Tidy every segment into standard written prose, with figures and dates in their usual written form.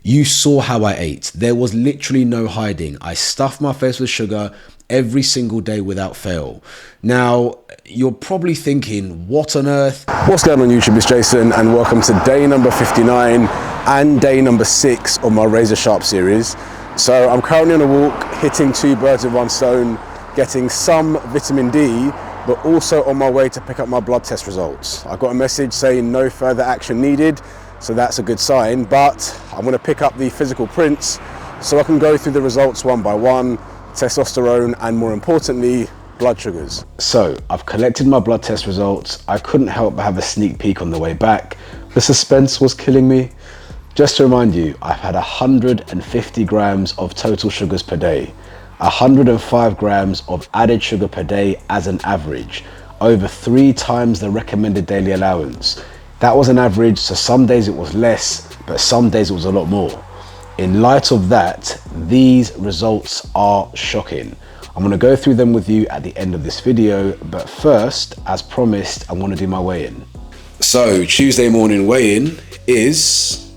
You saw how I ate. There was literally no hiding. I stuffed my face with sugar every single day without fail. Now, you're probably thinking, what on earth? What's going on YouTube, it's Jason and welcome to day number 59 and day number 6 of my Razor Sharp series. So I'm currently on a walk, hitting 2 birds with 1 stone, getting some vitamin D, but also on my way to pick up my blood test results. I got a message saying no further action needed, so that's a good sign, but I'm going to pick up the physical prints so I can go through the results one by one, testosterone and more importantly, blood sugars. So I've collected my blood test results. I couldn't help but have a sneak peek on the way back. The suspense was killing me. Just to remind you, I've had 150 grams of total sugars per day, 105 grams of added sugar per day as an average, over 3 times the recommended daily allowance. That was an average, so some days it was less, but some days it was a lot more. In light of that, these results are shocking. I'm going to go through them with you at the end of this video, but first, as promised, I want to do my weigh-in. So Tuesday morning weigh-in is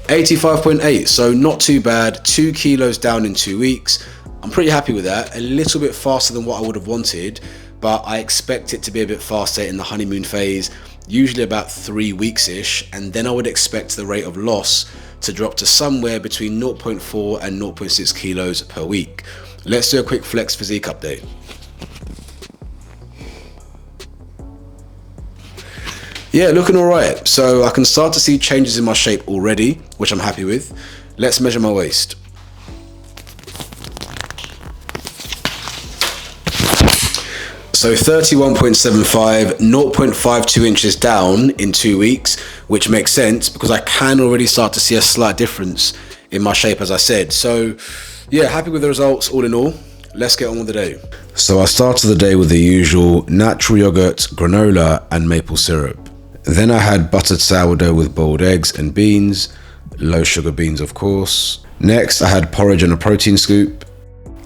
85.8, so not too bad. 2 kilos down in 2 weeks. I'm pretty happy with that. A little bit faster than what I would have wanted, but I expect it to be a bit faster in the honeymoon phase, usually about 3 weeks-ish, and then I would expect the rate of loss to drop to somewhere between 0.4 and 0.6 kilos per week. Let's do a quick flex physique update. Yeah, looking all right. So I can start to see changes in my shape already, which I'm happy with. Let's measure my waist. So 31.75, 0.52 inches down in 2 weeks, which makes sense because I can already start to see a slight difference in my shape, as I said. So yeah, happy with the results all in all. Let's get on with the day. So I started the day with the usual natural yogurt, granola and maple syrup. Then I had buttered sourdough with boiled eggs and beans, low sugar beans of course. Next I had porridge and a protein scoop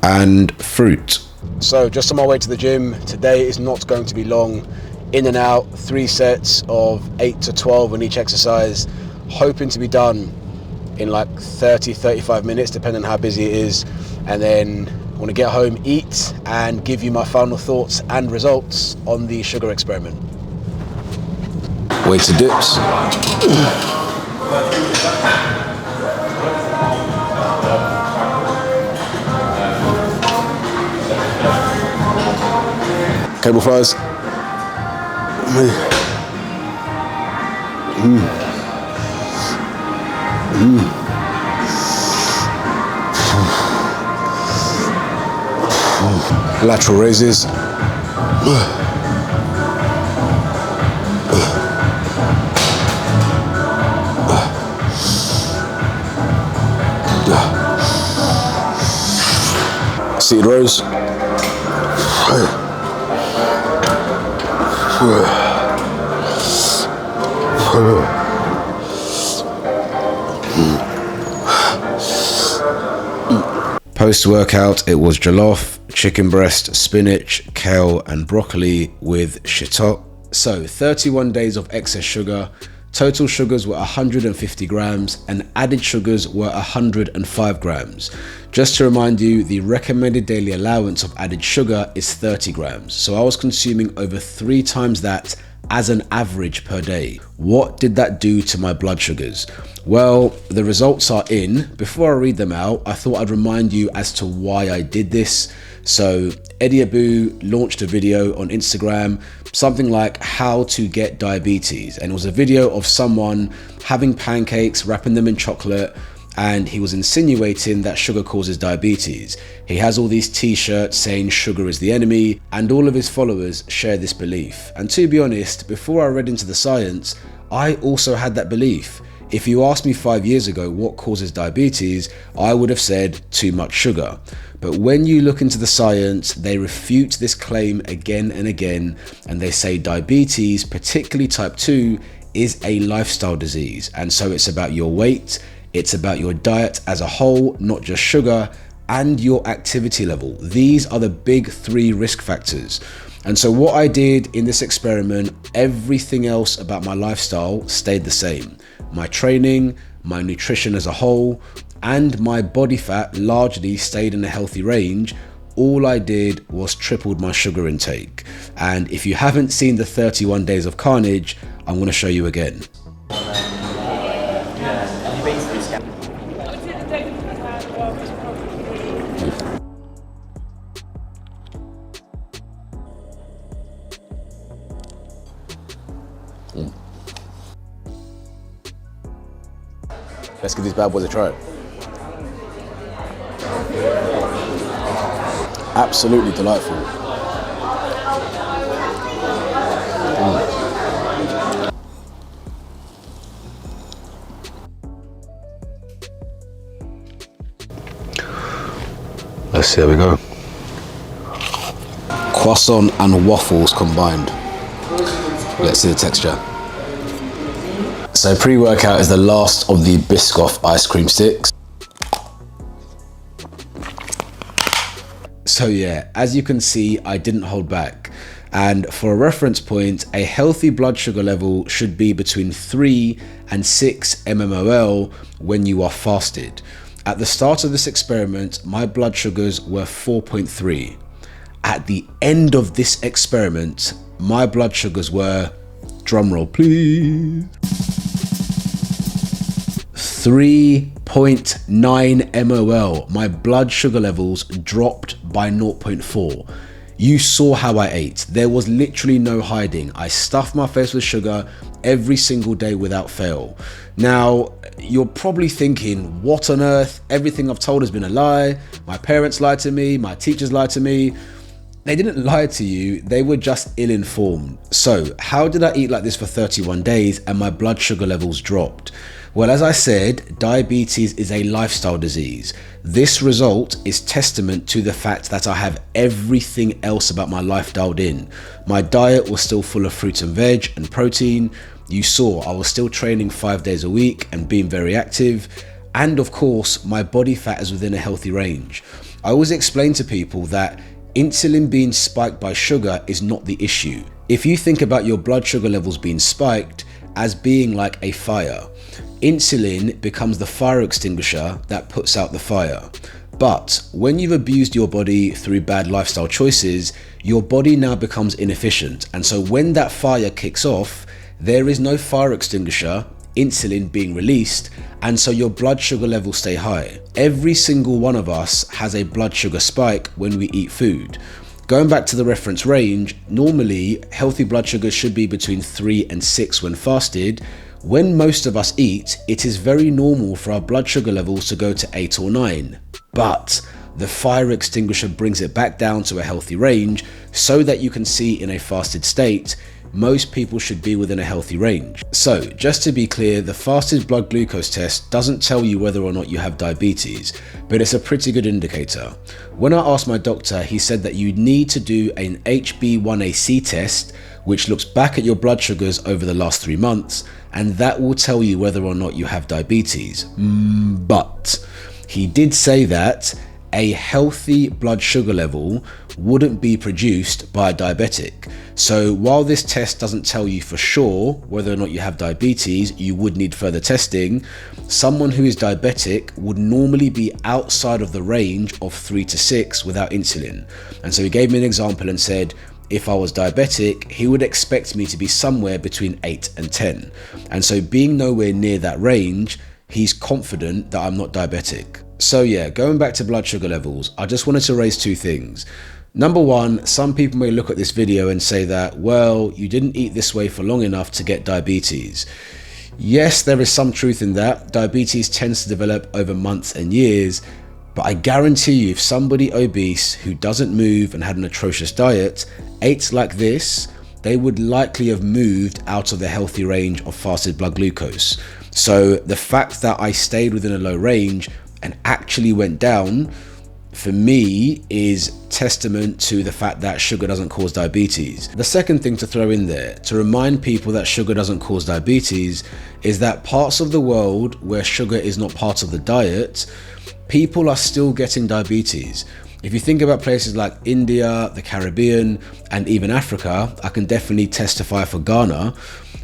and fruit. So just on my way to the gym, today is not going to be long. In and out, 3 sets of 8 to 12 on each exercise, hoping to be done in like 30-35 minutes depending on how busy it is, and then I want to get home, eat and give you my final thoughts and results on the sugar experiment. Weighted dips. Cable fries. Lateral raises. Seated rows. Post-workout, it was jollof, chicken breast, spinach, kale and broccoli with shiitake. So 31 days of excess sugar. Total sugars were 150 grams and added sugars were 105 grams. Just to remind you, the recommended daily allowance of added sugar is 30 grams. So I was consuming over 3 times that as an average per day. What did that do to my blood sugars? Well, the results are in. Before I read them out, I thought I'd remind you as to why I did this. So Eddie Abu launched a video on Instagram, something like how to get diabetes. And it was a video of someone having pancakes, wrapping them in chocolate, and he was insinuating that sugar causes diabetes. He has all these t-shirts saying sugar is the enemy, and all of his followers share this belief. And to be honest, before I read into the science, I also had that belief. If you asked me 5 years ago what causes diabetes, I would have said too much sugar. But when you look into the science, they refute this claim again and again, and they say diabetes, particularly type 2, is a lifestyle disease. And so it's about your weight, it's about your diet as a whole, not just sugar, and your activity level. These are the big 3 risk factors. And so what I did in this experiment, everything else about my lifestyle stayed the same. My training, my nutrition as a whole, and my body fat largely stayed in a healthy range. All I did was tripled my sugar intake. And if you haven't seen the 31 days of carnage, I'm going to show you again. Let's give these bad boys a try. Absolutely delightful. Let's see how we go. Croissant and waffles combined. Let's see the texture. So pre-workout is the last of the Biscoff ice cream sticks. So yeah, as you can see, I didn't hold back. And for a reference point, a healthy blood sugar level should be between 3 and 6 mmol when you are fasted. At the start of this experiment, my blood sugars were 4.3. At the end of this experiment, my blood sugars were, drumroll please, 3.9 mol. My blood sugar levels dropped by 0.4. You saw how I ate. There was literally no hiding. I stuffed my face with sugar every single day without fail. Now, you're probably thinking, what on earth? Everything I've told has been a lie. My parents lied to me. My teachers lied to me. They didn't lie to you, they were just ill-informed. So how did I eat like this for 31 days and my blood sugar levels dropped? Well, as I said, diabetes is a lifestyle disease. This result is testament to the fact that I have everything else about my life dialed in. My diet was still full of fruit and veg and protein. You saw I was still training 5 days a week and being very active. And of course, my body fat is within a healthy range. I always explain to people that insulin being spiked by sugar is not the issue. If you think about your blood sugar levels being spiked as being like a fire, insulin becomes the fire extinguisher that puts out the fire. But when you've abused your body through bad lifestyle choices, your body now becomes inefficient. And so when that fire kicks off, there is no fire extinguisher, insulin being released, and so your blood sugar levels stay high. Every single one of us has a blood sugar spike when we eat food. Going back to the reference range, normally healthy blood sugar should be between 3 and 6 when fasted. When most of us eat, it is very normal for our blood sugar levels to go to 8 or 9. But the fire extinguisher brings it back down to a healthy range so that you can see in a fasted state, most people should be within a healthy range. So just to be clear, the fasted blood glucose test doesn't tell you whether or not you have diabetes, but it's a pretty good indicator. When I asked my doctor, he said that you need to do an HbA1c test, which looks back at your blood sugars over the last 3 months, and that will tell you whether or not you have diabetes. But he did say that a healthy blood sugar level wouldn't be produced by a diabetic. So while this test doesn't tell you for sure whether or not you have diabetes, you would need further testing. Someone who is diabetic would normally be outside of the range of 3 to 6 without insulin. And so he gave me an example and said, if I was diabetic, he would expect me to be somewhere between 8 and 10. And so being nowhere near that range, he's confident that I'm not diabetic. So yeah, going back to blood sugar levels, I just wanted to raise 2 things. Number one, some people may look at this video and say that, well, you didn't eat this way for long enough to get diabetes. Yes, there is some truth in that. Diabetes tends to develop over months and years, but I guarantee you if somebody obese who doesn't move and had an atrocious diet ate like this, they would likely have moved out of the healthy range of fasted blood glucose. So the fact that I stayed within a low range and actually went down, for me, is testament to the fact that sugar doesn't cause diabetes. The second thing to throw in there, to remind people that sugar doesn't cause diabetes, is that parts of the world where sugar is not part of the diet, people are still getting diabetes. If you think about places like India, the Caribbean, and even Africa, I can definitely testify for Ghana,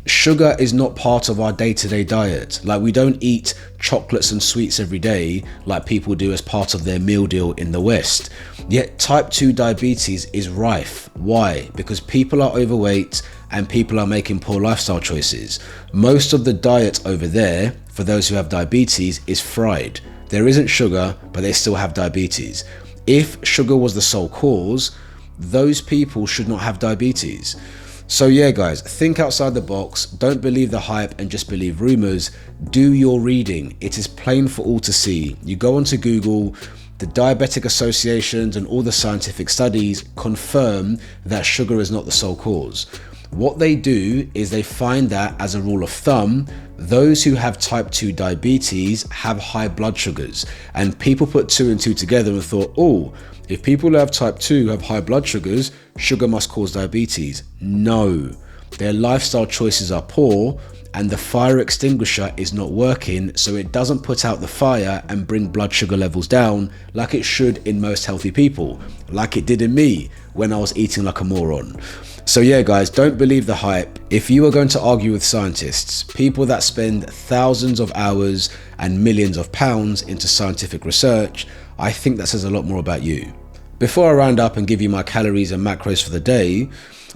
sugar is not part of our day-to-day diet. Like, we don't eat chocolates and sweets every day like people do as part of their meal deal in the West. Yet type 2 diabetes is rife. Why? Because people are overweight and people are making poor lifestyle choices. Most of the diet over there, for those who have diabetes, is fried. There isn't sugar, but they still have diabetes. If sugar was the sole cause, those people should not have diabetes. So yeah, guys, think outside the box. Don't believe the hype and just believe rumors. Do your reading. It is plain for all to see. You go onto Google, the diabetic associations and all the scientific studies confirm that sugar is not the sole cause. What they do is they find that, as a rule of thumb, those who have type 2 diabetes have high blood sugars. And people put 2 and 2 together and thought, oh, if people who have type 2 have high blood sugars, sugar must cause diabetes. No, their lifestyle choices are poor and the fire extinguisher is not working, so it doesn't put out the fire and bring blood sugar levels down like it should in most healthy people, like it did in me when I was eating like a moron. So yeah, guys, don't believe the hype. If you are going to argue with scientists, people that spend thousands of hours and millions of pounds into scientific research, I think that says a lot more about you. Before I round up and give you my calories and macros for the day,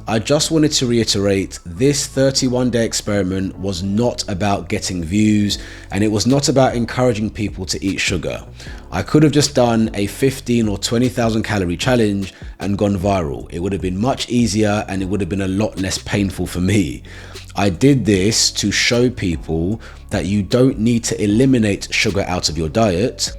I just wanted to reiterate, this 31-day experiment was not about getting views, and it was not about encouraging people to eat sugar. I could have just done a 15 or 20,000 calorie challenge and gone viral. It would have been much easier and it would have been a lot less painful for me. I did this to show people that you don't need to eliminate sugar out of your diet,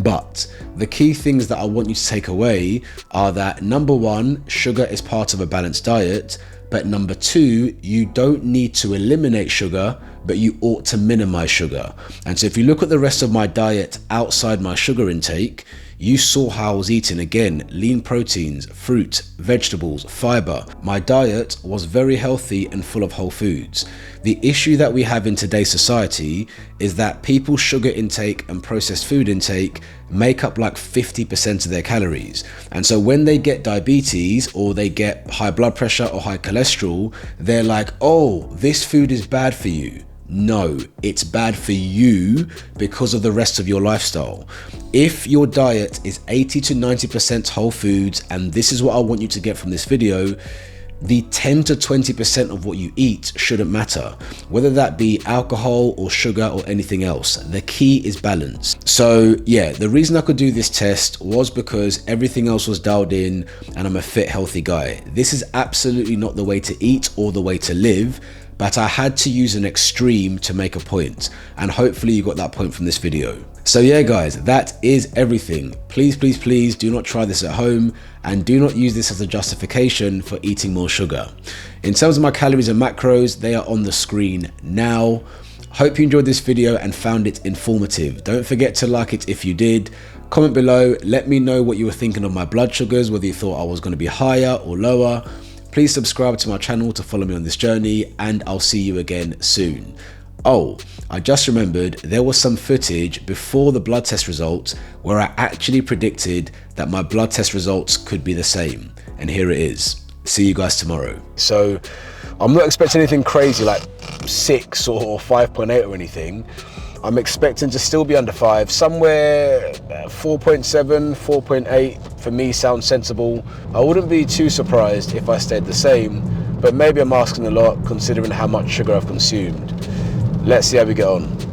but the key things that I want you to take away are that, number one, sugar is part of a balanced diet, but number two, you don't need to eliminate sugar, but you ought to minimize sugar. And so if you look at the rest of my diet outside my sugar intake, you saw how I was eating, again, lean proteins, fruit, vegetables, fiber. My diet was very healthy and full of whole foods. The issue that we have in today's society is that people's sugar intake and processed food intake make up like 50% of their calories. And so when they get diabetes or they get high blood pressure or high cholesterol, they're like, oh, this food is bad for you. No, it's bad for you because of the rest of your lifestyle. If your diet is 80 to 90% whole foods, and this is what I want you to get from this video, the 10 to 20% of what you eat shouldn't matter, whether that be alcohol or sugar or anything else. The key is balance. So yeah, the reason I could do this test was because everything else was dialed in and I'm a fit, healthy guy. This is absolutely not the way to eat or the way to live, but I had to use an extreme to make a point, and hopefully you got that point from this video. So yeah, guys, that is everything. Please, please, please do not try this at home, and do not use this as a justification for eating more sugar. In terms of my calories and macros, they are on the screen now. Hope you enjoyed this video and found it informative. Don't forget to like it if you did. Comment below, let me know what you were thinking of my blood sugars, whether you thought I was going to be higher or lower. Please subscribe to my channel to follow me on this journey, and I'll see you again soon. Oh, I just remembered there was some footage before the blood test results where I actually predicted that my blood test results could be the same, and here it is. See you guys tomorrow. So I'm not expecting anything crazy like 6 or 5.8 or anything. I'm expecting to still be under 5, somewhere 4.7, 4.8 for me sounds sensible. I wouldn't be too surprised if I stayed the same, but maybe I'm asking a lot considering how much sugar I've consumed. Let's see how we get on.